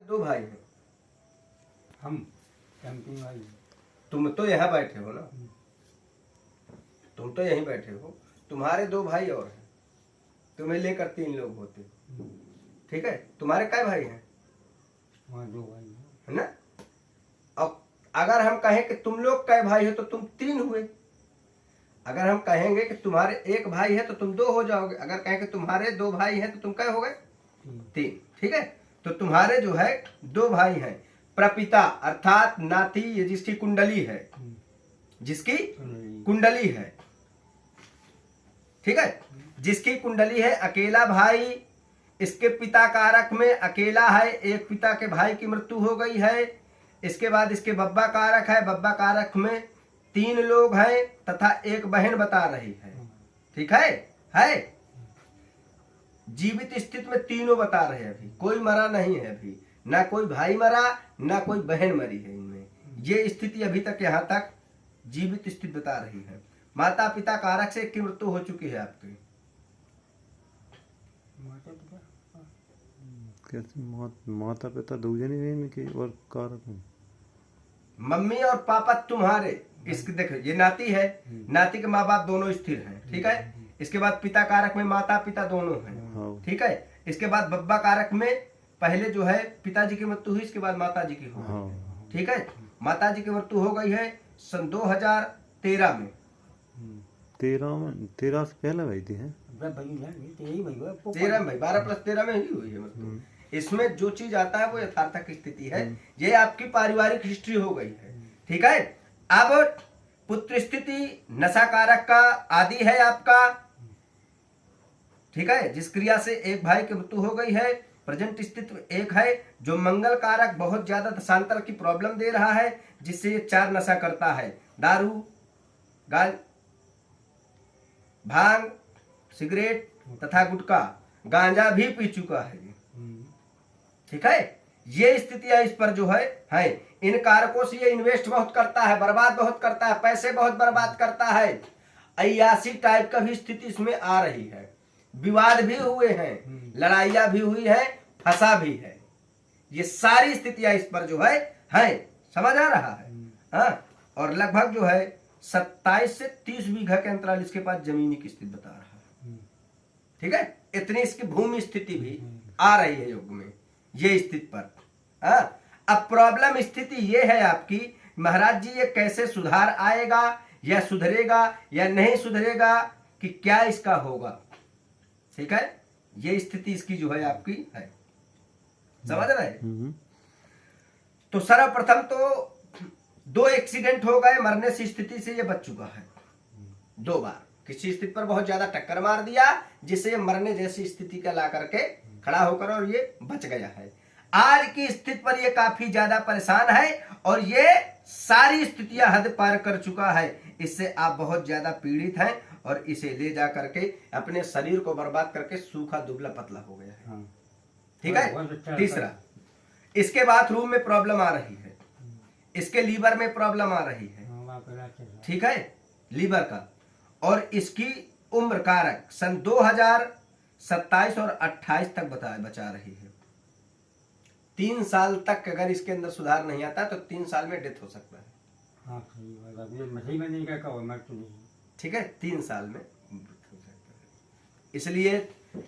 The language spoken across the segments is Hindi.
दो भाई हैं। हम कैंपिंग भाई। तुम तो यहाँ बैठे हो ना, तुम तो यहीं बैठे हो, तुम्हारे दो भाई और हैं, तुम्हें लेकर 3 लोग होते हो, ठीक है। तुम्हारे काय भाई हैं? वहाँ 2 भाई हैं। है ना। अब अगर हम कहें कि तुम लोग काय भाई हो तो तुम 3 हुए। अगर हम कहेंगे कि तुम्हारे 1 भाई है तो तुम 2 हो जाओगे। अगर कहें कि तुम्हारे 2 भाई हैं तो तुम काय हो गए? 3। ठीक है। तो तुम्हारे जो है 2 भाई हैं, प्रपिता अर्थात नाती, ये जिसकी कुंडली है, जिसकी कुंडली है, ठीक है, जिसकी कुंडली है, अकेला भाई, इसके पिता कारक में अकेला है, एक पिता के भाई की मृत्यु हो गई है। इसके बाद इसके बब्बा कारक है, बब्बा कारक में 3 लोग हैं तथा एक बहन बता रही है, ठीक है। जीवित स्थिति में तीनों बता रहे हैं, अभी कोई मरा नहीं है, अभी ना कोई भाई मरा ना कोई बहन मरी है इनमें। ये स्थिति अभी तक यहाँ तक जीवित स्थिति बता रही है। माता पिता कारक से की मृत्यु हो चुकी है आपकी। माता पिता दूजने में कि और कारक में मम्मी और पापा तुम्हारे, इसके देखो ये नाती है, नाती के माँ बाप दोनों स्थिर हैं, ठीक है। इसके बाद पिता कारक में माता पिता दोनों हैं, ठीक है। इसके बाद बब्बा कारक में पहले जो है पिताजी की मृत्यु हुई, इसके बाद माता जी की हो गई, ठीक है। माता जी की मृत्यु हो गई है सन 2013 में। 13 से पहले भाई थी है 13 में भाई, 12+13 में ही हुई है मृत्यु। इसमें जो चीज आता है वो यथार्थक स्थिति है। ये आपकी पारिवारिक हिस्ट्री हो गई है, ठीक है। अब पुत्र स्थिति नशाकारक का आदि है आपका, ठीक है, जिस क्रिया से एक भाई की मृत्यु हो गई है। प्रेजेंट स्थिति एक है जो मंगल कारक बहुत ज्यादा दशांतर की प्रॉब्लम दे रहा है, जिससे ये 4 नशा करता है, दारू, भांग, सिगरेट तथा गुटखा, गांजा भी पी चुका है, ठीक है। ये स्थितियां इस पर जो है इन कारकों से ये इन्वेस्ट बहुत करता है, बर्बाद बहुत करता है, पैसे बहुत बर्बाद करता है। अय्यासी टाइप का भी स्थिति इसमें आ रही है। विवाद भी हुए हैं, लड़ाइयां भी हुई है, फंसा भी है। ये सारी स्थितियां इस पर जो है समझ आ रहा है। हाँ, और लगभग जो है 27 से 30 बीघा के अंतराल इसके पास जमीनी की स्थिति बता रहा है, ठीक है। इतनी इसकी भूमि स्थिति भी आ रही है योग में ये स्थिति पर। हाँ, अब प्रॉब्लम स्थिति ये है आपकी, महाराज जी ये कैसे सुधार आएगा या सुधरेगा या नहीं सुधरेगा, कि क्या इसका होगा, ठीक है। ये स्थिति इसकी जो है आपकी है, समझ रहे हैं। तो सर्वप्रथम तो 2 एक्सीडेंट हो गए, मरने से स्थिति से ये बच चुका है 2 बार। किसी स्थिति पर बहुत ज्यादा टक्कर मार दिया जिससे ये मरने जैसी स्थिति का ला करके खड़ा होकर और ये बच गया है। आज की स्थिति पर ये काफी ज्यादा परेशान है और ये सारी स्थितियां हद पार कर चुका है। इससे आप बहुत ज्यादा पीड़ित हैं और इसे ले जा करके अपने शरीर को बर्बाद करके सूखा दुबला पतला हो गया है, ठीक है। तीसरा, इसके बाथरूम में प्रॉब्लम आ रही है, इसके लीवर में प्रॉब्लम आ रही है, ठीक है, लीवर का। और इसकी उम्र कारक सन 2027 और 28 तक बचा रही है। 3 साल तक अगर इसके अंदर सुधार नहीं आता तो 3 साल में डेथ हो सकता है, ठीक है, 3 साल में हो सकता है। इसलिए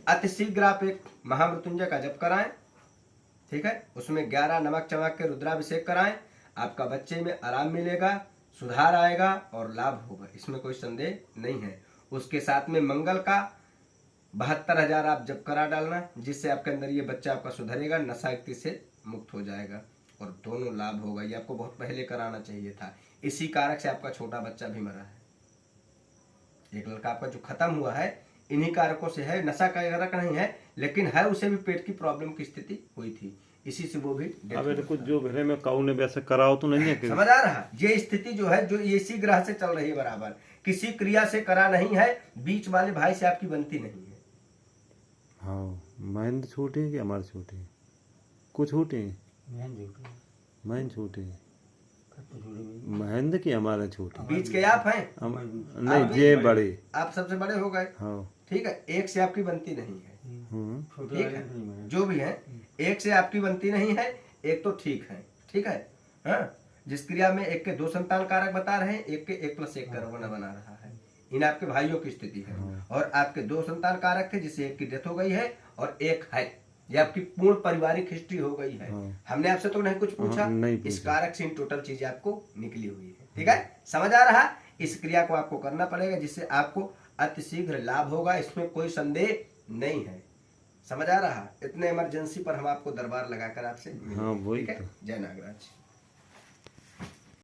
अतिशीघ्र आप एक महामृत्युंजय का जप कराएं, ठीक है। उसमें 11 नमक चमक के रुद्राभिषेक कराएं, आपका बच्चे में आराम मिलेगा, सुधार आएगा और लाभ होगा, इसमें कोई संदेह नहीं है। उसके साथ में मंगल का 72,000 आप जब करा डालना, जिससे आपके अंदर ये बच्चा आपका सुधरेगा, नशायुक्ति से मुक्त हो जाएगा और दोनों लाभ होगा। ये आपको बहुत पहले कराना चाहिए था। इसी कारक से आपका छोटा बच्चा भी मरा है, एक लड़का आपका जो खत्म हुआ है इन्हीं कारकों से है। नशा का कारक नहीं है लेकिन है, उसे भी पेट की प्रॉब्लम की स्थिति हुई थी, इसी से वो भी कुछ जो घरे में काऊ ने वैसे कराओ तो नहीं है, समझ आ रहा। ये स्थिति जो है जो इसी ग्रह से चल रही है बराबर, किसी क्रिया से करा नहीं है, बीच वाले भाई से आपकी बनती नहीं है। हाँ, महेंद्र छोटे हैं कि हमारे छोटे हैं? कुछ छोटे हैं, महेंद्र छोटे हैं, महेंद्र की हमारे छोटे, बीच के आप हैं नहीं, ये बड़े, आप सबसे बड़े हो गए, हाँ, ठीक है। एक से आपकी बनती नहीं है, ठीक है, जो भी है एक से आपकी बनती नहीं है, एक तो ठीक है, ठीक है। हाँ, जिस क्रिया में एक के 2 संतान कारक बता रहे हैं, एक के 1+1 का बना रहा है, इन आपके भाइयों की स्थिति है। और आपके 2 संतान कारक थे जिससे एक की डेथ हो गई है और एक है, ये आपकी पूर्ण पारिवारिक हिस्ट्री हो गई है। हमने आपसे तो नहीं कुछ पूछा, नहीं इस पूछा। कारक से इन टोटल चीजें आपको निकली हुई है, ठीक है। समझ आ रहा, इस क्रिया को आपको करना पड़ेगा जिससे आपको अतिशीघ्र लाभ होगा, इसमें कोई संदेह नहीं है। समझ आ रहा, इतने इमरजेंसी पर हम आपको दरबार लगाकर आपसे मिलेंगे, हाँ, वही ठीक है। तो। जय नागराज।